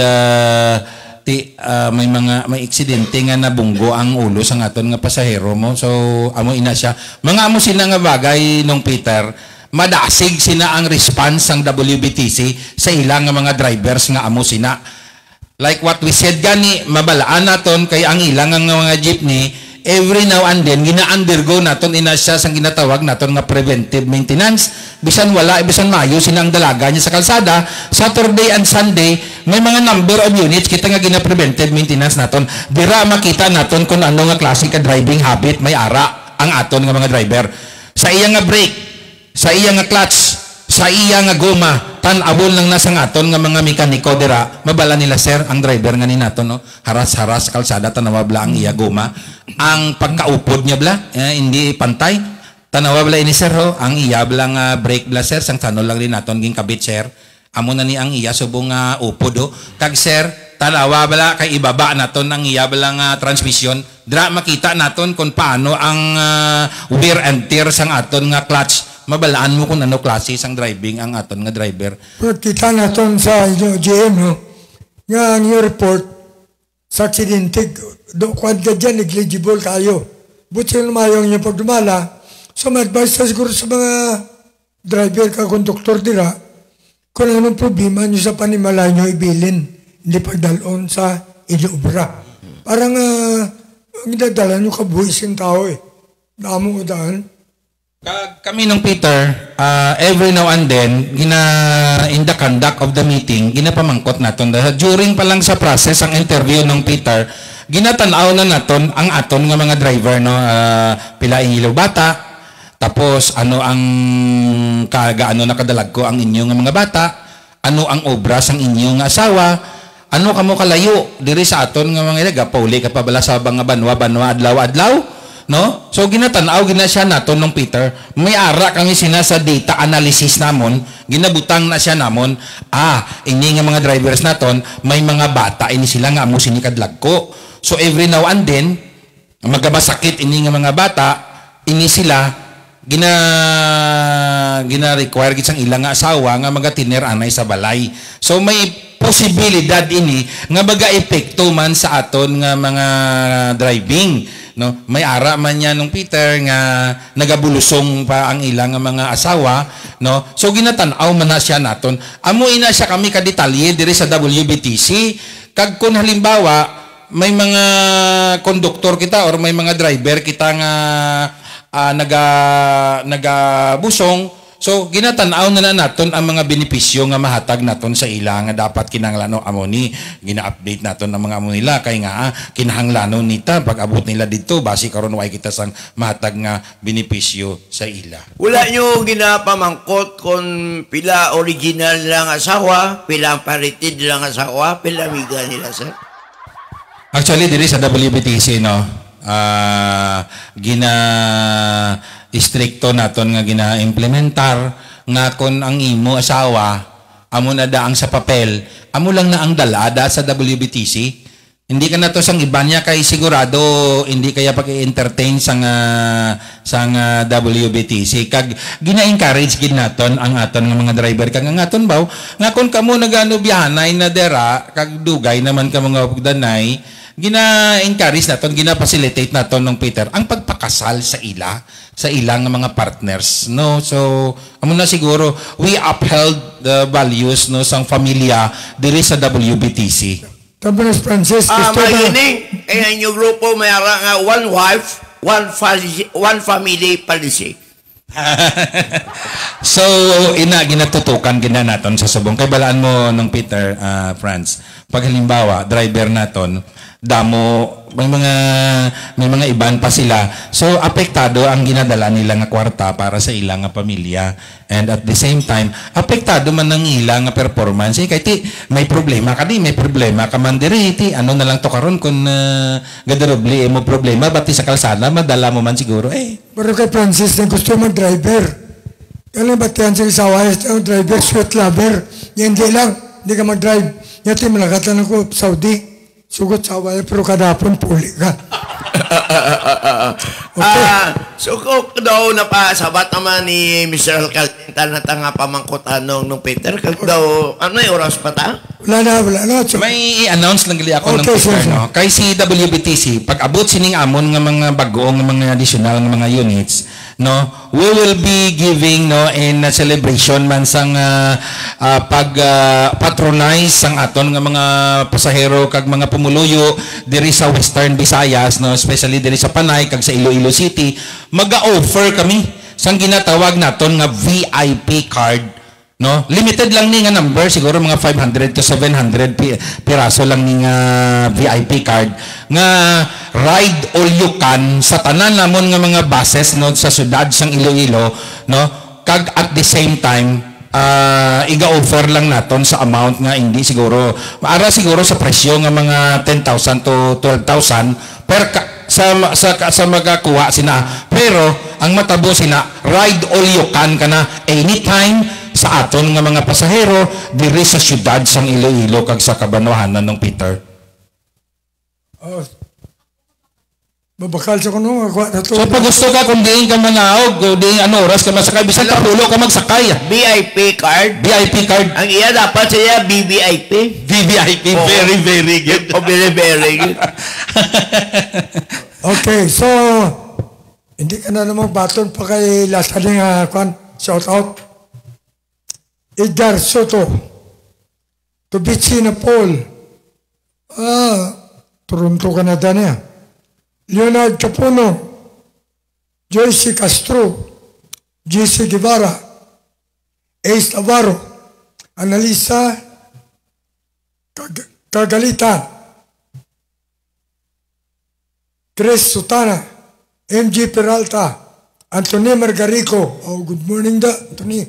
may aksidente nga nabunggo ang ulo sa aton nga pasahero mo. So amo ina siya. Mga amo sila nga bagay nung Peter, madasig sina ang response sang WBTC sa ilang nga mga drivers nga amo sina. Like what we said gani, mabalaan naton kay ang ilang nga mga jeepney, every now and then, gina-undergo naton ina siya sang ginatawag naton nga preventive maintenance. Bisan wala, bisan mayo, sinang dalaga niya sa kalsada, Saturday and Sunday, may mga number of units kita nga gina-preventive maintenance naton. Dira makita naton kung ano nga klase ka driving habit may ara ang aton nga mga driver. Sa iya nga brake, sa iya nga clutch, sa iya nga goma, tan-abol lang nasa aton nga mga mekaniko dira, mabala nila sir, ang driver nga ni naton no, haras-haras kalsada tanawa bla ang iya goma, ang pagkaupod niya bla, hindi pantay, tanawa bla ini sir ho, ang iya bla nga brake bla sir, sang tanol lang din naton ging kabit sir, amo na ni ang iya subong nga upod ho, kag sir, tanawa bala kay ibaba naton ang iya bla nga transmission, dira makita naton kung paano ang wear and tear sang aton nga clutch. Mabalaan mo kung ano klase sang driving ang aton nga driver. Kita naton sa GM no, nga ang report sa aksidente, kwan ka dyan, negligible kayo. Buti yung lumayong niya pag dumala, so ma-advise na siguro sa mga driver ka, konduktor dira, kung anong problema nyo sa panimala nyo ibilin, hindi pagdalon sa inyobra. Parang ang idadala nyo kabuhis yung tao eh. Damo o daan. Kami nung Peter, every now and then, in the conduct of the meeting, ginapamangkot naton. During pa lang sa process, ang interview nung Peter, ginatanaw na naton ang aton nga mga driver, no? Pila ilaw bata, tapos ano ang gaano nakadalag ko ang inyong mga bata, ano ang obras ang inyong asawa, ano kamo kalayo diri sa aton nga mga ilaga, pauli ka pa bala sa mga banwa adlaw-adlaw. No? So ginatanaw gina siya naton nung Peter. May ara kami sina sa data analysis namon, ginabutang na siya namon, ini nga mga drivers naton, may mga bata ini sila nga amo sinikadlag ko. So every now and then, magabasakit ini nga mga bata, ini sila gina-require gitsang ilang nga asawa nga magatiner anay sa balay. So may posibilidad ini nga maga-epekto man sa aton nga mga driving. No, may ara man niya nung Peter nga nagabulusong pa ang ilang mga asawa, no. So ginatanaw man na siya naton. Amo ina siya kami ka detalye diri sa WBTC kag kun halimbawa may mga konduktor kita or may mga driver kita nga nagabusong. So ginatanaw na naton ang mga benepisyo nga mahatag naton sa ila nga dapat kinahanglan amo ni gina-update naton ang mga amo nila kay nga kinahanglan nita pag abot nila didto basi karon way kita sang mahatag nga benepisyo sa ila. Wala nyo ginapamangkot kung pila original lang asawa, pila paritid lang asawa, pila miga nila sir? Actually diri sa WBTC no, istrikto naton nga gina-implementar nga kon ang imo asawa amo na daang sa papel, amo lang na ang dalada sa WBTC. Hindi ka na to sang iba niya kay sigurado hindi kaya pag-entertain sang WBTC kag gina-encourage gid naton ang aton nga mga driver kag ang aton baw nga kon kamo nagano biyanay na dera kag dugay naman ka mga pugdanay gina-encourage naton, gina-facilitate naton ng Peter ang pagpakasal sa ilang mga partners, no? So amo na siguro we upheld the values no sang pamilya diri sa WBTC. Tabanas Francis, magining kaya inyong grupo may ara nga one wife, one family policy. So ginatutukan gina naton sa subong kay balaan mo nung Peter Franz pag halimbawa driver naton damo may mga iban pa sila so apektado ang ginadala nila nga kwarta para sa ilang nga pamilya and at the same time apektado man ang ilang nga performance kay ti may problema ka man diri ti ano na lang to karon kun gadarobli mo problema bati sa kalsada madala mo man siguro pero kay Francis na gusto mag-driver kaya batihan sa isawayas ang driver sweat lover yan di lang hindi ka mag-drive yati malakatan ako Saudi sugot sa away, pero kadapon puli ka. Okay. So kung daw napasabat naman ni Mr. Alcalde na nga pamangkutan nung Peter, kag daw, ano yung oras pa ta? Wala na. So, may i-announce lang gali ako ng Peter, no? Kay si WBTC, pag abot sining amon nga mga bagoong nga mga additional nga mga units, no, we will be giving no in celebration man sang patronize sang aton nga mga pasahero kag mga pumuluyo diri sa Western Visayas no especially diri sa Panay kag sa Iloilo City maga-offer kami sang ginatawag naton nga VIP card no limited lang ni nga number siguro mga 500 to 700 piraso lang ni nga VIP card nga ride all you can sa tanan namon nga mga buses no sa syudad sang Iloilo no kag at the same time iga-offer lang naton sa amount nga hindi siguro maara siguro sa presyo nga mga 10,000 to 12,000 per sa magakuha sina pero ang matabo sina ride all you can kana anytime sa aton nga mga pasahero diri sa syudad sang Iloilo kag sa Kabanwahanan ng Peter. Babakal sa kuno na to. So pag gusto ka kung diin ka manaog, diin ano oras ka masakay bisan papulo ka magsakay. VIP card. VIP card. Ang iya dapat siya VVIP. VVIP. Oh. Very good. Very good. Okay, so hindi ka na naman baton pa kay last aling shout out. Edgar Soto. Tubitsi na Paul. Toronto, Canada niya. Leonard Capuno, Joyce Castro, JC Guevara, Ace Navarro, Analisa Kagalitan, Chris Sutana, MG Peralta, Anthony Margarico, oh good morning da, Anthony,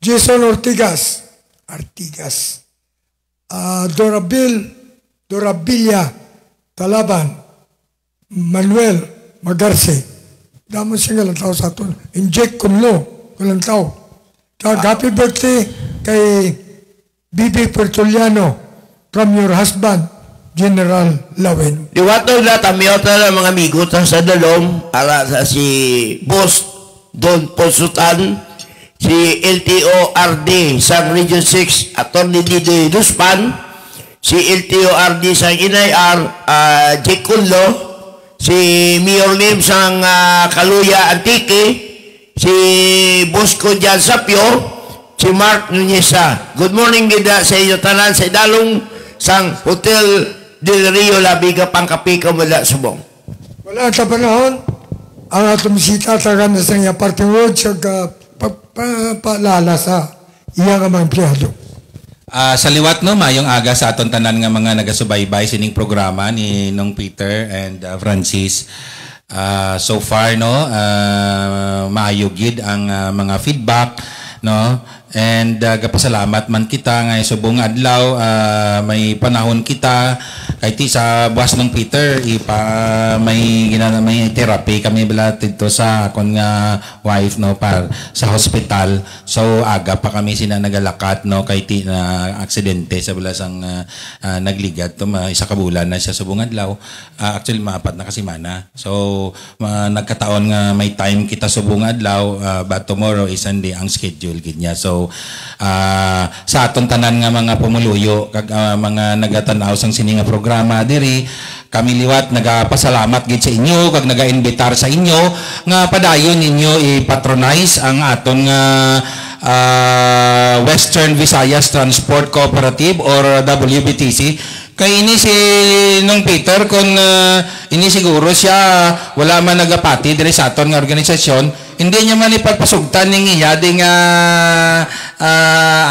Jason Ortigas, Dorabilia Talaban, Manuel Magarce, damo singa lang tao sa aton, inject kunlo, kulang tao. Happy birthday kay Bibi Pertuliano from your husband, General Lawen. Diwato na tamiyota ng mga amigo sa dalom, ala sa si Boss Don Ponsutan, si LTO RD sa Region 6, Atty. Didoy Luspan, si LTO RD sa INIR, Jake Kunlo, si Mayor Lim sa Kaluya Antique, si Bosco Jan Sapio, si Mark Nuneza. Good morning gida sa inyo tanan sa idalong sang Hotel Del Rio Labiga Pangkapika mula Subong. Wala sa panahon, ang atong bisita taga na sa iya parting road sa paalala sa iya nga mga empleyado. Sa liwat no, mayong aga sa aton tanan nga mga nagasubaybay sining programa ni Nong Peter and Francis. So far no, maayo gid ang mga feedback no, and gapasalamat man kita nga subong adlaw may panahon kita kay ti sa buwas ng Peter may therapy kami bala dito sa akon nga wife no par sa hospital, so aga pa kami sina nagalakat no kay ti na aksidente sa bala sang nagligat to isa ka bulan na siya subong adlaw, actually maapat na kasimana, so nagkataon nga may time kita subong adlaw, but tomorrow is Sunday ang schedule gid niya. So sa aton tanan nga mga pumuluyo kag mga nagatanaw sang sini nga programa diri, kami liwat nagapasalamat gid sa inyo kag nagaimbitar sa inyo nga padayon ninyo i-patronize ang aton nga Western Visayas Transport Cooperative or WBTC. Kay ini si Nong Peter kung ini siguro siya wala man nagapati diri sa aton nga organisasyon, hindi niya man ipagpasugtan ning iya ding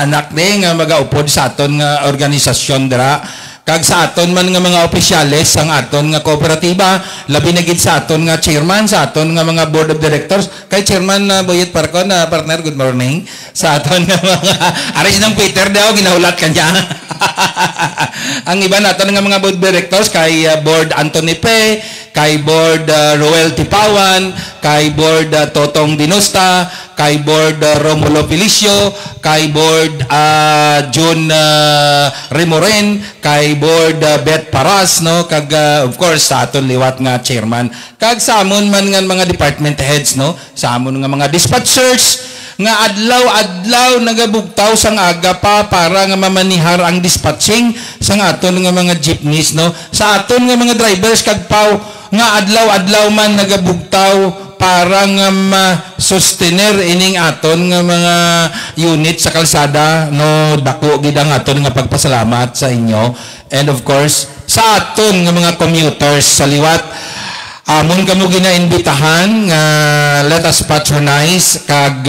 anak ni nga magaupod sa aton nga organisasyon dira. Kag sa aton man nga mga opisyales ang aton nga kooperatiba, labi na gid sa aton nga chairman, sa aton nga mga board of directors, kay chairman Boyet Parcon partner, good morning. Sa aton nga mga aris ng Peter daw ginahulat kanya. Ang iba naton nga mga board directors kay board Anthony Pe, kay board Roel Tipawan, kay board Totong Dinosta, kay board Romulo Felicio, kay board John Remoren, kay board Beth Paras no, kag of course sa aton liwat nga chairman, kag sa amon man nga mga department heads no, sa amon nga mga dispatchers nga adlaw nagabugtaw sang aga pa para nga mamanihar ang dispatching sang aton nga mga jeepneys no, sa aton nga mga drivers kag paw nga adlaw man nagabugtaw para nga ma-sustainer ining aton nga mga unit sa kalsada no, dako gid ang aton nga pagpasalamat sa inyo, and of course sa aton nga mga commuters sa liwat. Amon kamo ginaimbitahan nga let us patronize kag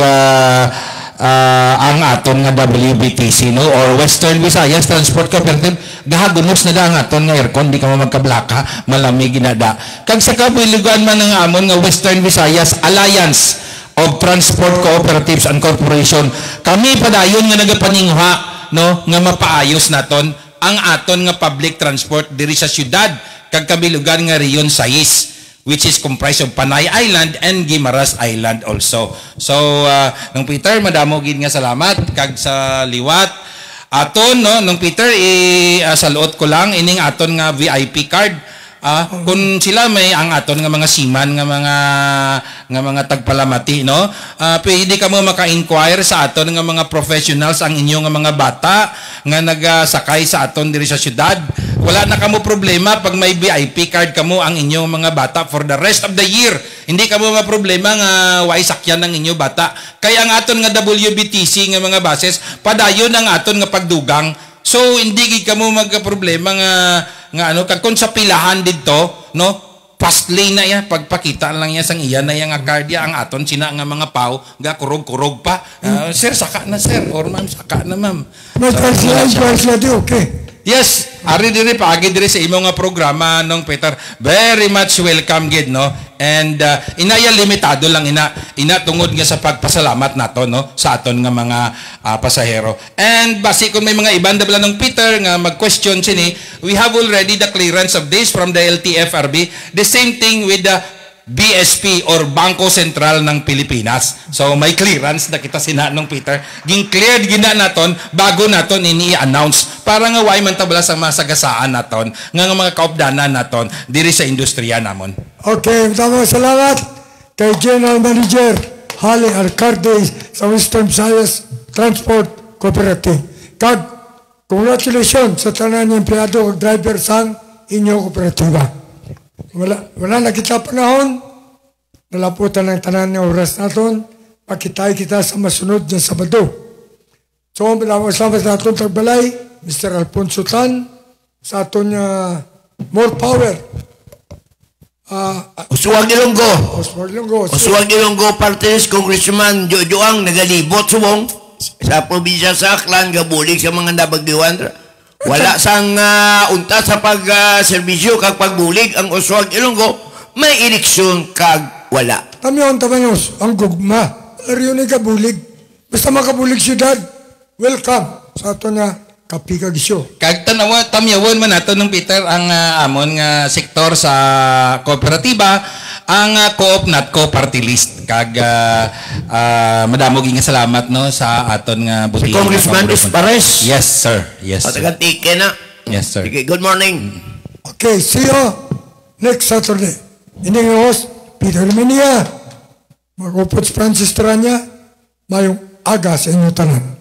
ang aton nga WBTC no, or Western Visayas Transport Cooperative. Gahagunos na da ang aton nga aircon, di ka mo magkablaka, malamig ginada. Kag sa kapilugan man ang amon nga Western Visayas Alliance of Transport Cooperatives and Corporation, kami padayon nga nagapaningha no nga mapaayos naton ang aton nga public transport diri sa syudad kag kabilugan nga Region 6, which is comprised of Panay Island and Guimaras Island also. So, Nong Peter, madamo gid nga salamat kag sa liwat aton no, Nong Peter saluot ko lang ining aton nga VIP card. Kung sila may ang aton nga mga siman nga mga tagpalamati no, pwede ka mo maka-inquire sa aton nga mga professionals ang inyo nga mga bata nga nagasakay sa aton diri sa syudad. Wala na kamo problema pag may VIP card kamo ang inyong mga bata for the rest of the year. Hindi kamo problema nga way sakyan ang inyo bata. Kaya ang aton nga WBTC nga mga bases padayon ang aton nga pagdugang. So hindi gid kamo magka-problema nga ano kag kun sa pilahan didto no, fast lane na ya, pagpakita lang ya sang iya na yang nga cardia, ang aton sina nga mga pao, ga kurog-kurog pa. Sir, saka na sir, or ma'am, saka na ma'am. May parsiya di okay. Yes, ari diri paagi diri sa imong nga programa nung Peter. Very much welcome gid no. And inaya limitado lang ina tungod nga sa pagpasalamat nato no sa aton nga mga pasahero. And basi kung may mga ibang dabla ng Peter nga mag-question sini, we have already the clearance of this from the LTFRB. The same thing with the BSP or Bangko Sentral ng Pilipinas. So may clearance na kita sinanong Peter. Ging-cleared gina naton bago naton ini-announce para nga way man tabla sa masagasaan naton nga mga kaupdanan naton diri sa industriya namon. Okay, maraming salamat kay General Manager Hali Arcade sa Western Visayas Transport Cooperative. Kag congratulations sa tanan ng empleyado ug driver sang inyong kooperatiba. Wala na kita panahon, nalaputan ng tanan ng oras naton, pakitay kita sa masunod ng Sabado. So, salamat sa aton tagbalay, Mr. Alfonso Tan, sa aton more power. Usuwag Ilonggo. Usuwag Ilonggo, Partes, Congressman Jojoang, nagalibot subong sa probinsya sa Aklan, gabulig sa mga nabagdiwan. Wala sang unta sa pag-serbisyo kag pagbulig ang Usuwag Ilonggo, may eleksyon kag wala. Tamyon tabanos, ang gugma. Ariyo ni kabulig. Basta makabulig siyudad, welcome sa ato na kapikag isyo. Kag tamyawon man nato ng Peter ang amon nga sektor sa kooperatiba, ang co-op natco party list. Kag madamo ging salamat no sa aton nga buti. Si Congressman Espares. Yes sir. Yes. Taga-tike na. Yes sir. Okay, good morning. Okay, see you next Saturday. Ini nga host, Peter Menia. Mag-upot Francis Tranya, mayong aga sa inyo tanan.